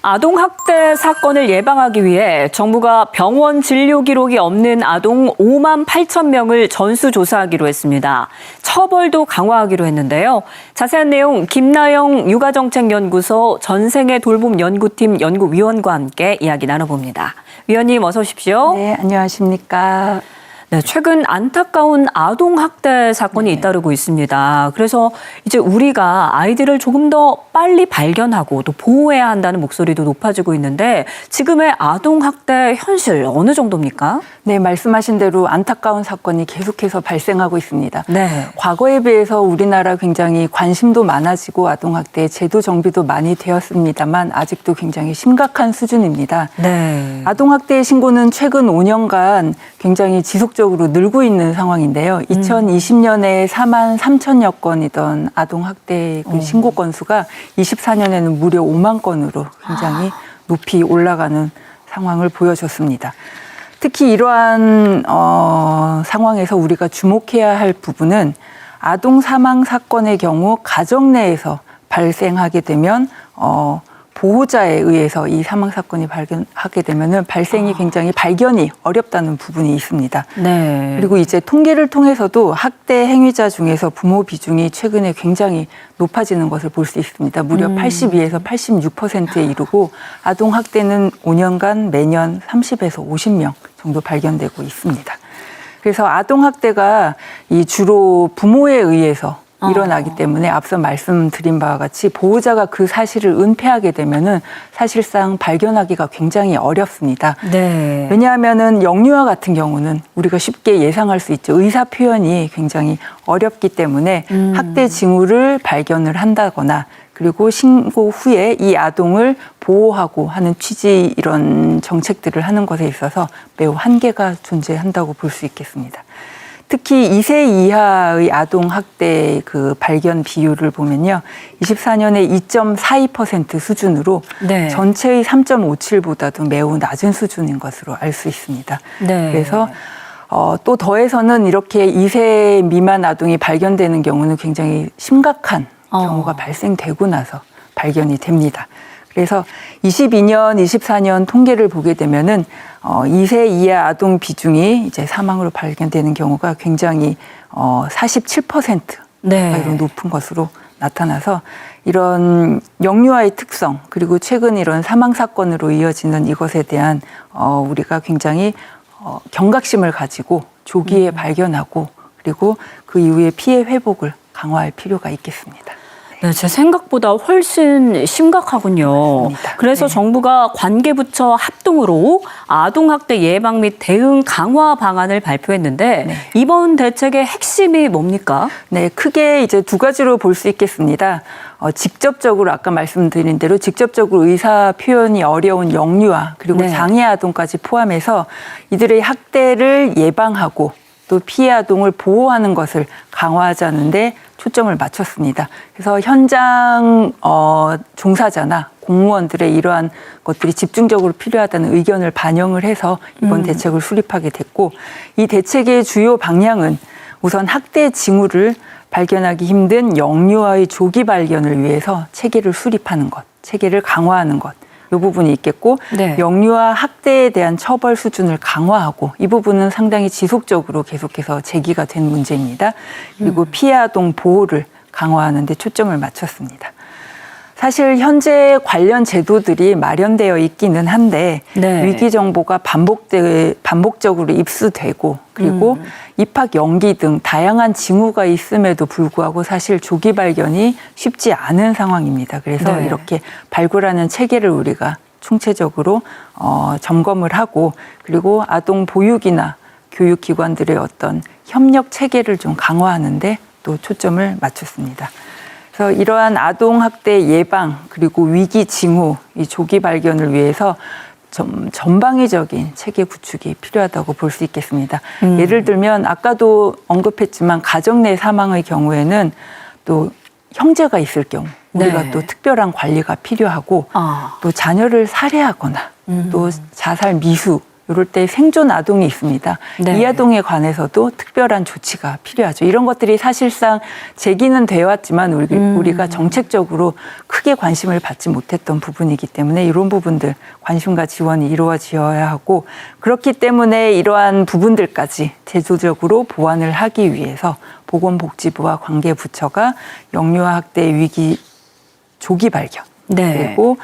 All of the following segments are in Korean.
아동학대 사건을 예방하기 위해 정부가 병원 진료 기록이 없는 아동 5만 8천 명을 전수조사하기로 했습니다. 처벌도 강화하기로 했는데요. 자세한 내용 김나영 육아정책연구소 전생애 돌봄 연구팀 연구위원과 함께 이야기 나눠봅니다. 위원님 어서 오십시오. 네, 안녕하십니까. 네, 최근 안타까운 아동학대 사건이 잇따르고 있습니다. 그래서 이제 우리가 아이들을 조금 더 빨리 발견하고 또 보호해야 한다는 목소리도 높아지고 있는데 지금의 아동학대 현실 어느 정도입니까? 네, 말씀하신 대로 안타까운 사건이 계속해서 발생하고 있습니다. 네. 과거에 비해서 우리나라 굉장히 관심도 많아지고 아동학대 제도 정비도 많이 되었습니다만 아직도 굉장히 심각한 수준입니다. 네. 아동학대 신고는 최근 5년간 굉장히 지속적으로 늘고 있는 상황인데요. 2020년에 4만 3천여 건이던 아동학대 신고 건수가 24년에는 무려 5만 건으로 굉장히 높이 올라가는 상황을 보여줬습니다. 특히 이러한 상황에서 우리가 주목해야 할 부분은 아동 사망 사건의 경우 가정 내에서 발생하게 되면 보호자에 의해서 이 사망 사건이 발견하게 되면은 발생이 굉장히 발견이 어렵다는 부분이 있습니다. 네. 그리고 이제 통계를 통해서도 학대 행위자 중에서 부모 비중이 최근에 굉장히 높아지는 것을 볼 수 있습니다. 무려 82에서 86%에 이르고 아동 학대는 5년간 매년 30에서 50명 정도 발견되고 있습니다. 그래서 아동 학대가 이 주로 부모에 의해서 일어나기 때문에 앞서 말씀드린 바와 같이 보호자가 그 사실을 은폐하게 되면은 사실상 발견하기가 굉장히 어렵습니다. 네. 왜냐하면은 영유아 같은 경우는 우리가 쉽게 예상할 수 있죠. 의사 표현이 굉장히 어렵기 때문에 학대 징후를 발견을 한다거나 그리고 신고 후에 이 아동을 보호하고 하는 취지 이런 정책들을 하는 것에 있어서 매우 한계가 존재한다고 볼 수 있겠습니다. 특히 2세 이하의 아동 학대 그 발견 비율을 보면요. 24년에 2.42% 수준으로 네. 전체의 3.57보다도 매우 낮은 수준인 것으로 알 수 있습니다. 네. 그래서 또 더해서는 이렇게 2세 미만 아동이 발견되는 경우는 굉장히 심각한 경우가 발생되고 나서 발견이 됩니다. 그래서 22년, 24년 통계를 보게 되면은 2세 이하 아동 비중이 이제 사망으로 발견되는 경우가 굉장히 47%가 네. 높은 것으로 나타나서 이런 영유아의 특성 그리고 최근 이런 사망 사건으로 이어지는 이것에 대한 우리가 굉장히 경각심을 가지고 조기에 발견하고 그리고 그 이후에 피해 회복을 강화할 필요가 있겠습니다. 네, 제 생각보다 훨씬 심각하군요. 맞습니다. 그래서 네. 정부가 관계부처 합동으로 아동학대 예방 및 대응 강화 방안을 발표했는데 네. 이번 대책의 핵심이 뭡니까? 네, 크게 이제 두 가지로 볼 수 있겠습니다. 직접적으로 아까 말씀드린 대로 직접적으로 의사 표현이 어려운 영유아 그리고 네. 장애 아동까지 포함해서 이들의 학대를 예방하고 또 피해 아동을 보호하는 것을 강화하자는데 초점을 맞췄습니다. 그래서 현장 종사자나 공무원들의 이러한 것들이 집중적으로 필요하다는 의견을 반영을 해서 이번 대책을 수립하게 됐고 이 대책의 주요 방향은 우선 학대 징후를 발견하기 힘든 영유아의 조기 발견을 위해서 체계를 수립하는 것, 체계를 강화하는 것. 이 부분이 있겠고 네. 영유아 학대에 대한 처벌 수준을 강화하고 이 부분은 상당히 지속적으로 계속해서 제기가 된 문제입니다. 그리고 피해 아동 보호를 강화하는 데 초점을 맞췄습니다. 사실 현재 관련 제도들이 마련되어 있기는 한데 네. 위기 정보가 반복적으로 입수되고 그리고 입학 연기 등 다양한 징후가 있음에도 불구하고 사실 조기 발견이 쉽지 않은 상황입니다. 그래서 네. 이렇게 발굴하는 체계를 우리가 총체적으로 점검을 하고 그리고 아동 보육이나 교육기관들의 어떤 협력 체계를 좀 강화하는데 또 초점을 맞췄습니다. 그래서 이러한 아동학대 예방 그리고 위기 징후 이 조기 발견을 위해서 좀 전방위적인 체계 구축이 필요하다고 볼 수 있겠습니다. 예를 들면 아까도 언급했지만 가정 내 사망의 경우에는 또 형제가 있을 경우 우리가 네. 또 특별한 관리가 필요하고 또 자녀를 살해하거나 또 자살 미수 이럴 때 생존 아동이 있습니다. 네. 이 아동에 관해서도 특별한 조치가 필요하죠. 이런 것들이 사실상 제기는 되어 왔지만 우리가 정책적으로 크게 관심을 받지 못했던 부분이기 때문에 이런 부분들 관심과 지원이 이루어져야 하고 그렇기 때문에 이러한 부분들까지 제도적으로 보완을 하기 위해서 보건복지부와 관계부처가 영유아 학대 위기 조기 발견 네. 그리고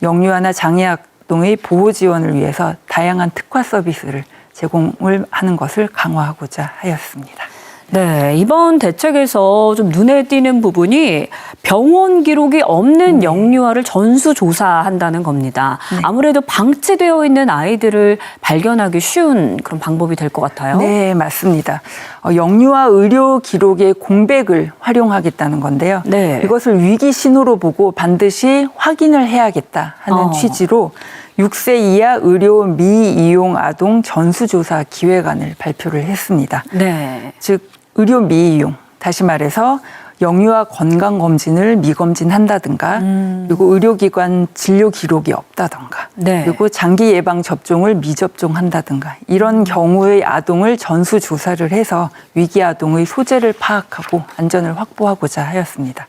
영유아나 장애 아동의 보호 지원을 위해서 다양한 특화 서비스를 제공을 하는 것을 강화하고자 하였습니다. 네, 이번 대책에서 좀 눈에 띄는 부분이 병원 기록이 없는 영유아를 전수조사한다는 겁니다. 네. 아무래도 방치되어 있는 아이들을 발견하기 쉬운 그런 방법이 될 것 같아요. 네, 맞습니다. 영유아 의료 기록의 공백을 활용하겠다는 건데요. 네. 이것을 위기 신호로 보고 반드시 확인을 해야겠다 하는 취지로 6세 이하 의료 미이용 아동 전수조사 기획안을 발표를 했습니다. 네. 즉 의료 미이용, 다시 말해서 영유아 건강검진을 미검진한다든가 그리고 의료기관 진료 기록이 없다든가 네. 그리고 장기 예방 접종을 미접종한다든가 이런 경우의 아동을 전수조사를 해서 위기 아동의 소재를 파악하고 안전을 확보하고자 하였습니다.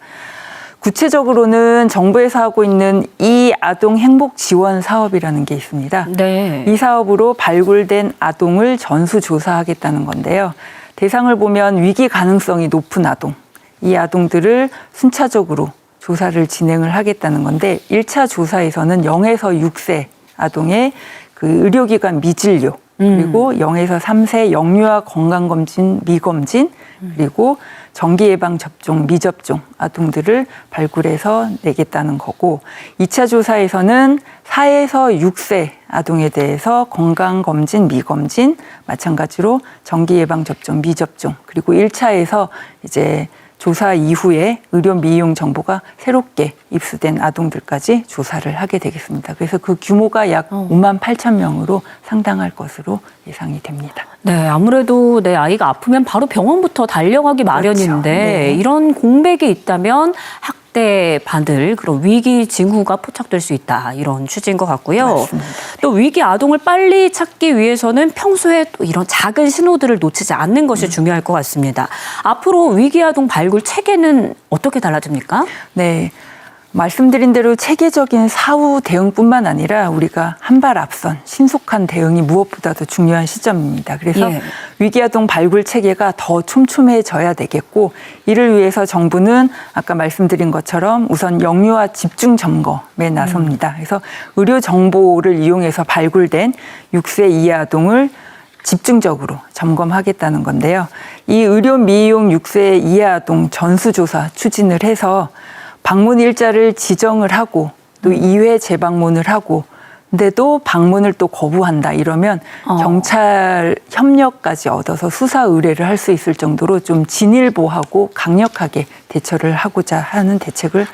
구체적으로는 정부에서 하고 있는 이 아동 행복 지원 사업이라는 게 있습니다. 네. 이 사업으로 발굴된 아동을 전수조사하겠다는 건데요. 대상을 보면 위기 가능성이 높은 아동, 이 아동들을 순차적으로 조사를 진행을 하겠다는 건데 1차 조사에서는 0에서 6세 아동의 그 의료기관 미진료 그리고 0에서 3세 영유아 건강검진 미검진 그리고 정기예방접종 미접종 아동들을 발굴해서 내겠다는 거고 2차 조사에서는 4에서 6세 아동에 대해서 건강검진 미검진 마찬가지로 정기예방접종 미접종 그리고 1차에서 이제 조사 이후에 의료 미용 정보가 새롭게 입수된 아동들까지 조사를 하게 되겠습니다. 그래서 그 규모가 약 5만 8천 명으로 상당할 것으로 예상이 됩니다. 네, 아무래도 내 아이가 아프면 바로 병원부터 달려가기 마련인데 그렇죠. 네. 이런 공백이 있다면 학대 받을 그런 위기 징후가 포착될 수 있다 이런 취지인 것 같고요. 맞습니다. 또 위기 아동을 빨리 찾기 위해서는 평소에 또 이런 작은 신호들을 놓치지 않는 것이 중요할 것 같습니다. 앞으로 위기 아동 발굴 체계는 어떻게 달라집니까? 네. 말씀드린 대로 체계적인 사후 대응뿐만 아니라 우리가 한 발 앞선 신속한 대응이 무엇보다도 중요한 시점입니다. 그래서 예. 위기아동 발굴 체계가 더 촘촘해져야 되겠고 이를 위해서 정부는 아까 말씀드린 것처럼 우선 영유아 집중 점검에 나섭니다. 그래서 의료 정보를 이용해서 발굴된 6세 이하 아동을 집중적으로 점검하겠다는 건데요. 이 의료 미용 6세 이하 아동 전수조사 추진을 해서 방문 일자를 지정을 하고 또 2회 재방문을 하고 근데도 방문을 또 거부한다 이러면 경찰 협력까지 얻어서 수사 의뢰를 할 수 있을 정도로 좀 진일보하고 강력하게 대처를 하고자 하는 대책을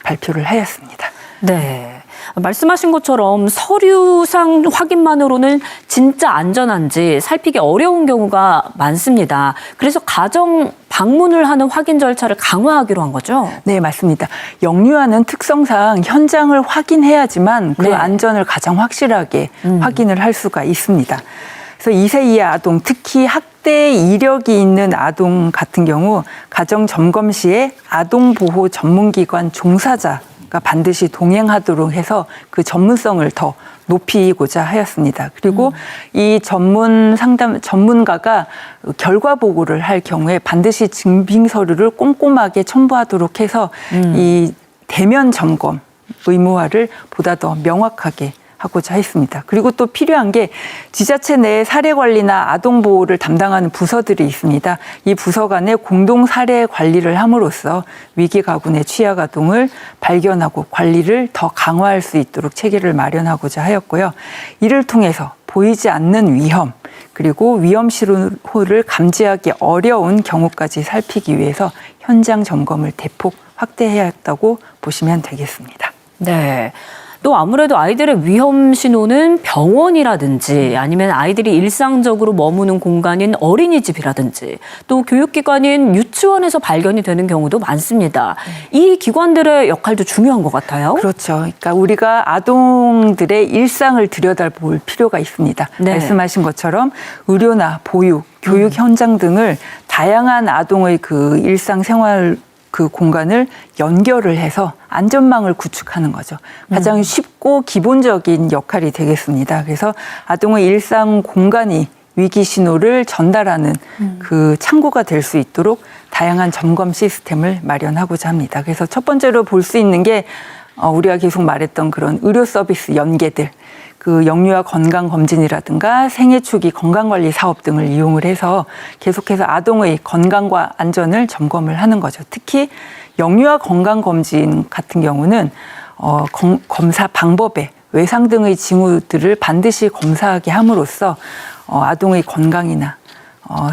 발표를 하였습니다. 네. 말씀하신 것처럼 서류상 확인만으로는 진짜 안전한지 살피기 어려운 경우가 많습니다. 그래서 가정 방문을 하는 확인 절차를 강화하기로 한 거죠? 네, 맞습니다. 영유아는 특성상 현장을 확인해야지만 그 네. 안전을 가장 확실하게 확인을 할 수가 있습니다. 그래서 2세 이하 아동, 특히 학대 이력이 있는 아동 같은 경우 가정 점검 시에 아동보호 전문기관 종사자가 반드시 동행하도록 해서 그 전문성을 더 높이고자 하였습니다. 그리고 이 전문가가 결과 보고를 할 경우에 반드시 증빙 서류를 꼼꼼하게 첨부하도록 해서 이 대면 점검 의무화를 보다 더 명확하게 하고자 했습니다. 그리고 또 필요한 게 지자체 내 사례 관리나 아동 보호를 담당하는 부서들이 있습니다. 이 부서 간에 공동 사례 관리를 함으로써 위기 가군의 취약 아동을 발견하고 관리를 더 강화할 수 있도록 체계를 마련하고자 하였고요. 이를 통해서 보이지 않는 위험 그리고 위험 신호를 감지하기 어려운 경우까지 살피기 위해서 현장 점검을 대폭 확대해야 했다고 보시면 되겠습니다. 네. 또 아무래도 아이들의 위험 신호는 병원이라든지 아니면 아이들이 일상적으로 머무는 공간인 어린이집이라든지 또 교육기관인 유치원에서 발견이 되는 경우도 많습니다. 이 기관들의 역할도 중요한 것 같아요. 그렇죠. 그러니까 우리가 아동들의 일상을 들여다볼 필요가 있습니다. 네. 말씀하신 것처럼 의료나 보육, 교육 현장 등을 다양한 아동의 그 일상생활 그 공간을 연결을 해서 안전망을 구축하는 거죠. 가장 쉽고 기본적인 역할이 되겠습니다. 그래서 아동의 일상 공간이 위기 신호를 전달하는 그 창구가 될 수 있도록 다양한 점검 시스템을 마련하고자 합니다. 그래서 첫 번째로 볼 수 있는 게 우리가 계속 말했던 그런 의료 서비스 연계들, 그 영유아 건강 검진이라든가 생애 초기 건강관리 사업 등을 이용을 해서 계속해서 아동의 건강과 안전을 점검을 하는 거죠. 특히 영유아 건강 검진 같은 경우는 검사 방법에 외상 등의 징후들을 반드시 검사하게 함으로써 아동의 건강이나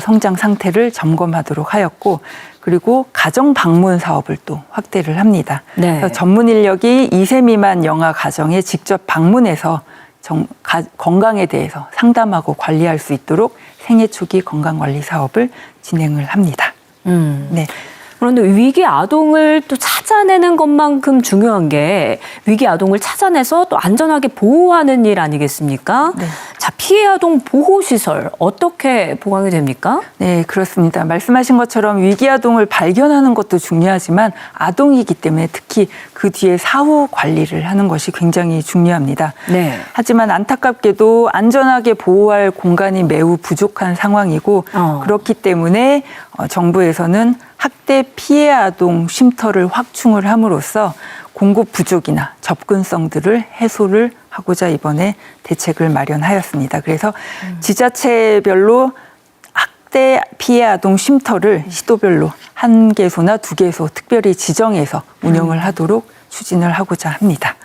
성장 상태를 점검하도록 하였고, 그리고 가정 방문 사업을 또 확대를 합니다. 네. 그래서 전문 인력이 2세 미만 영아 가정에 직접 방문해서 건강에 대해서 상담하고 관리할 수 있도록 생애 초기 건강관리 사업을 진행을 합니다. 네. 그런데 위기 아동을 또 찾아내는 것만큼 중요한 게 위기 아동을 찾아내서 또 안전하게 보호하는 일 아니겠습니까? 네. 자, 피해 아동 보호 시설 어떻게 보강이 됩니까? 네, 그렇습니다. 말씀하신 것처럼 위기 아동을 발견하는 것도 중요하지만 아동이기 때문에 특히 그 뒤에 사후 관리를 하는 것이 굉장히 중요합니다. 네. 하지만 안타깝게도 안전하게 보호할 공간이 매우 부족한 상황이고 그렇기 때문에 정부에서는 학대 피해 아동 쉼터를 확충을 함으로써 공급 부족이나 접근성들을 해소를 하고자 이번에 대책을 마련하였습니다. 그래서 지자체별로 학대 피해 아동 쉼터를 시도별로 1개소나 2개소 특별히 지정해서 운영을 하도록 추진을 하고자 합니다.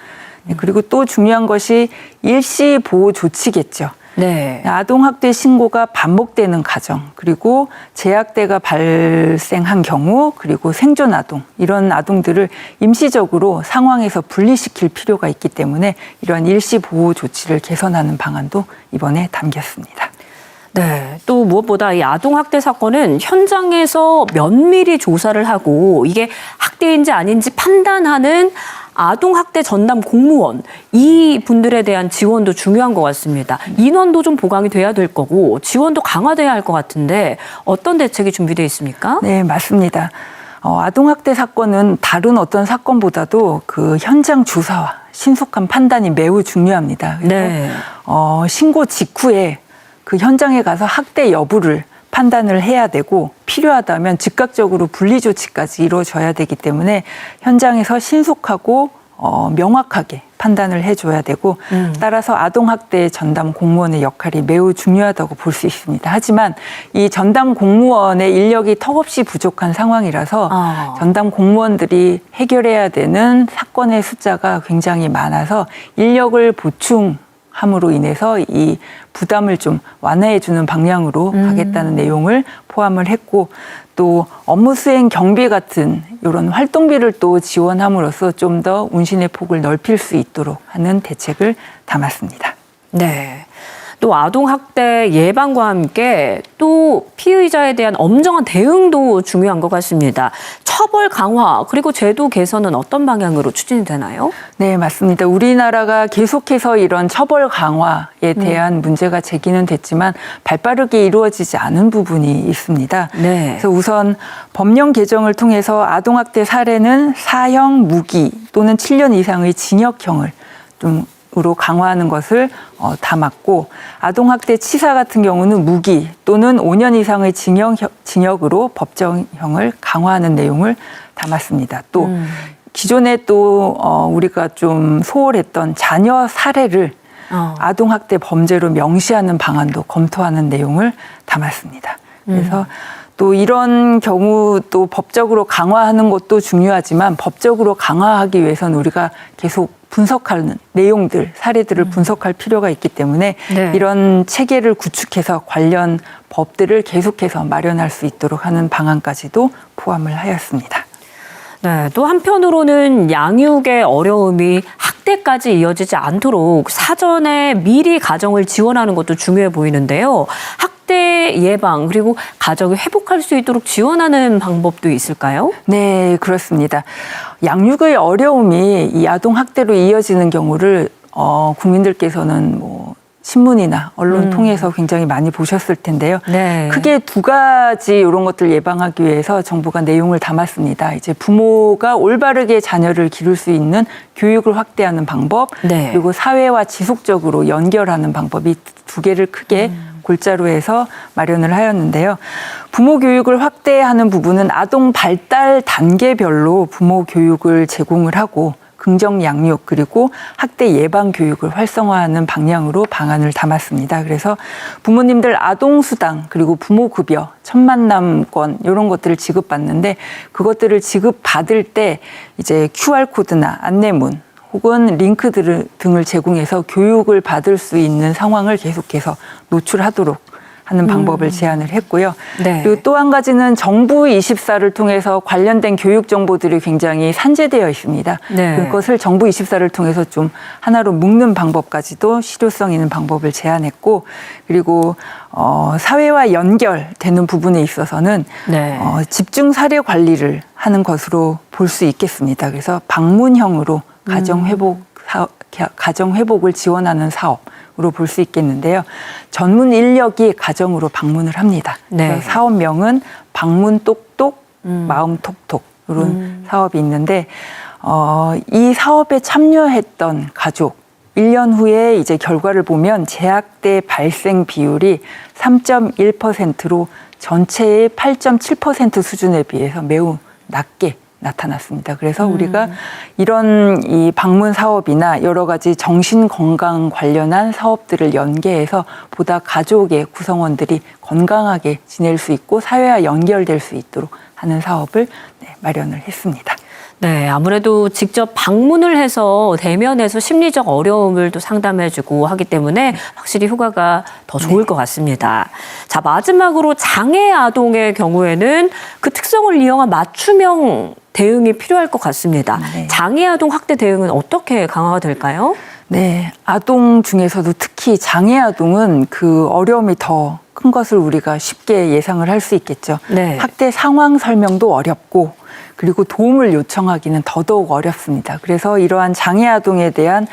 그리고 또 중요한 것이 일시 보호 조치겠죠. 네. 아동학대 신고가 반복되는 가정, 그리고 재학대가 발생한 경우, 그리고 생존 아동, 이런 아동들을 임시적으로 상황에서 분리시킬 필요가 있기 때문에 이러한 일시 보호 조치를 개선하는 방안도 이번에 담겼습니다. 네. 또 무엇보다 이 아동학대 사건은 현장에서 면밀히 조사를 하고 이게 학대인지 아닌지 판단하는 아동학대 전담 공무원, 이 분들에 대한 지원도 중요한 것 같습니다. 인원도 좀 보강이 돼야 될 거고 지원도 강화돼야 할 것 같은데 어떤 대책이 준비되어 있습니까? 네, 맞습니다. 아동학대 사건은 다른 어떤 사건보다도 그 현장 조사와 신속한 판단이 매우 중요합니다. 그래서 네. 신고 직후에 그 현장에 가서 학대 여부를 판단을 해야 되고 필요하다면 즉각적으로 분리 조치까지 이루어져야 되기 때문에 현장에서 신속하고 명확하게 판단을 해줘야 되고 따라서 아동학대 전담 공무원의 역할이 매우 중요하다고 볼 수 있습니다. 하지만 이 전담 공무원의 인력이 턱없이 부족한 상황이라서 전담 공무원들이 해결해야 되는 사건의 숫자가 굉장히 많아서 인력을 보충함으로 인해서 이 부담을 좀 완화해주는 방향으로 가겠다는 내용을 포함을 했고, 또 업무 수행 경비 같은 이런 활동비를 또 지원함으로써 좀 더 운신의 폭을 넓힐 수 있도록 하는 대책을 담았습니다. 네. 또 아동학대 예방과 함께 또 피의자에 대한 엄정한 대응도 중요한 것 같습니다. 처벌 강화 그리고 제도 개선은 어떤 방향으로 추진이 되나요? 네, 맞습니다. 우리나라가 계속해서 이런 처벌 강화에 대한 문제가 제기는 됐지만 발빠르게 이루어지지 않은 부분이 있습니다. 네. 그래서 우선 법령 개정을 통해서 아동학대 사례는 사형 무기 또는 7년 이상의 징역형을 으로 강화하는 것을 담았고, 아동학대 치사 같은 경우는 무기 또는 5년 이상의 징역으로 법정형을 강화하는 내용을 담았습니다. 또 기존에 또 우리가 좀 소홀했던 자녀 살해를 아동학대 범죄로 명시하는 방안도 검토하는 내용을 담았습니다. 그래서 또 이런 경우 또 법적으로 강화하는 것도 중요하지만 법적으로 강화하기 위해서는 우리가 계속 분석하는 내용들, 사례들을 분석할 필요가 있기 때문에 네. 이런 체계를 구축해서 관련 법들을 계속해서 마련할 수 있도록 하는 방안까지도 포함을 하였습니다. 네, 또 한편으로는 양육의 어려움이 학대까지 이어지지 않도록 사전에 미리 가정을 지원하는 것도 중요해 보이는데요. 학대 예방 그리고 가정이 회복할 수 있도록 지원하는 방법도 있을까요? 네, 그렇습니다. 양육의 어려움이 이 아동 학대로 이어지는 경우를 국민들께서는 뭐 신문이나 언론 통해서 굉장히 많이 보셨을 텐데요. 네. 크게 두 가지 이런 것들 예방하기 위해서 정부가 내용을 담았습니다. 이제 부모가 올바르게 자녀를 기를 수 있는 교육을 확대하는 방법, 네. 그리고 사회와 지속적으로 연결하는 방법, 이 두 개를 크게 골자로 해서 마련을 하였는데요. 부모 교육을 확대하는 부분은 아동 발달 단계별로 부모 교육을 제공을 하고 긍정 양육 그리고 학대 예방 교육을 활성화하는 방향으로 방안을 담았습니다. 그래서 부모님들 아동 수당 그리고 부모 급여, 첫 만남권 이런 것들을 지급받는데 그것들을 지급받을 때 이제 QR 코드나 안내문 혹은 링크 등을 제공해서 교육을 받을 수 있는 상황을 계속해서 노출하도록 하는 방법을 제안을 했고요. 네. 그리고 또 한 가지는 정부 24를 통해서 관련된 교육 정보들이 굉장히 산재되어 있습니다. 네. 그것을 정부 24를 통해서 좀 하나로 묶는 방법까지도 실효성 있는 방법을 제안했고, 그리고 사회와 연결되는 부분에 있어서는 네. 집중 사례 관리를 하는 것으로 볼 수 있겠습니다. 그래서 방문형으로 가정 회복을 지원하는 사업으로 볼 수 있겠는데요. 전문 인력이 가정으로 방문을 합니다. 네. 그래서 사업명은 방문 똑똑, 마음 톡톡 이런 사업이 있는데 이 사업에 참여했던 가족 1년 후에 이제 결과를 보면 재학대 발생 비율이 3.1%로 전체의 8.7% 수준에 비해서 매우 낮게 나타났습니다. 그래서 우리가 이런 이 방문 사업이나 여러 가지 정신 건강 관련한 사업들을 연계해서 보다 가족의 구성원들이 건강하게 지낼 수 있고 사회와 연결될 수 있도록 하는 사업을 마련을 했습니다. 네, 아무래도 직접 방문을 해서 대면해서 심리적 어려움을 또 상담해주고 하기 때문에 확실히 효과가 더 좋을 것 같습니다. 자, 마지막으로 장애 아동의 경우에는 그 특성을 이용한 맞춤형 대응이 필요할 것 같습니다. 네. 장애 아동 학대 대응은 어떻게 강화가 될까요? 네, 아동 중에서도 특히 장애 아동은 그 어려움이 더 큰 것을 우리가 쉽게 예상을 할 수 있겠죠. 네. 학대 상황 설명도 어렵고 그리고 도움을 요청하기는 더더욱 어렵습니다. 그래서 이러한 장애 아동에 대한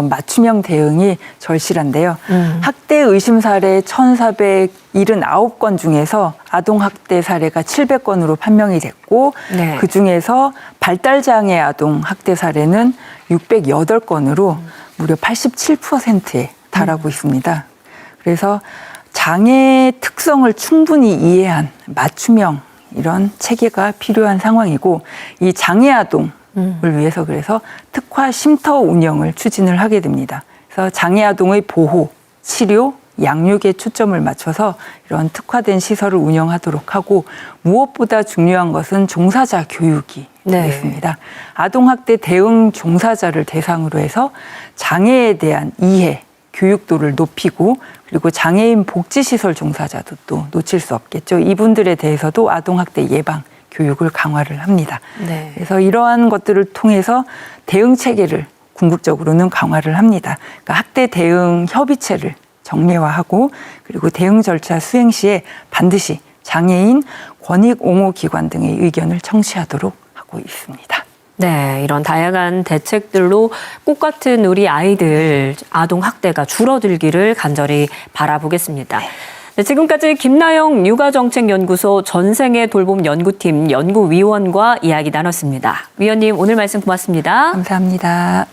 맞춤형 대응이 절실한데요. 학대 의심 사례 1,479건 중에서 아동 학대 사례가 700건으로 판명이 됐고 네. 그중에서 발달장애 아동 학대 사례는 608건으로 무려 87%에 달하고 있습니다. 그래서 장애의 특성을 충분히 이해한 맞춤형 이런 체계가 필요한 상황이고 이 장애 아동을 위해서 그래서 특화 쉼터 운영을 추진을 하게 됩니다. 그래서 장애 아동의 보호, 치료, 양육에 초점을 맞춰서 이런 특화된 시설을 운영하도록 하고 무엇보다 중요한 것은 종사자 교육이 되겠습니다. 아동학대 대응 종사자를 대상으로 해서 장애에 대한 이해, 교육도를 높이고 그리고 장애인 복지시설 종사자도 또 놓칠 수 없겠죠. 이분들에 대해서도 아동학대 예방 교육을 강화를 합니다. 네. 그래서 이러한 것들을 통해서 대응 체계를 궁극적으로는 강화를 합니다. 그러니까 학대 대응 협의체를 정례화하고 그리고 대응 절차 수행 시에 반드시 장애인 권익 옹호 기관 등의 의견을 청취하도록 하고 있습니다. 네, 이런 다양한 대책들로 꽃 같은 우리 아이들 아동 학대가 줄어들기를 간절히 바라보겠습니다. 네, 지금까지 김나영 육아정책연구소 전생애 돌봄 연구팀 연구위원과 이야기 나눴습니다. 위원님, 오늘 말씀 고맙습니다. 감사합니다.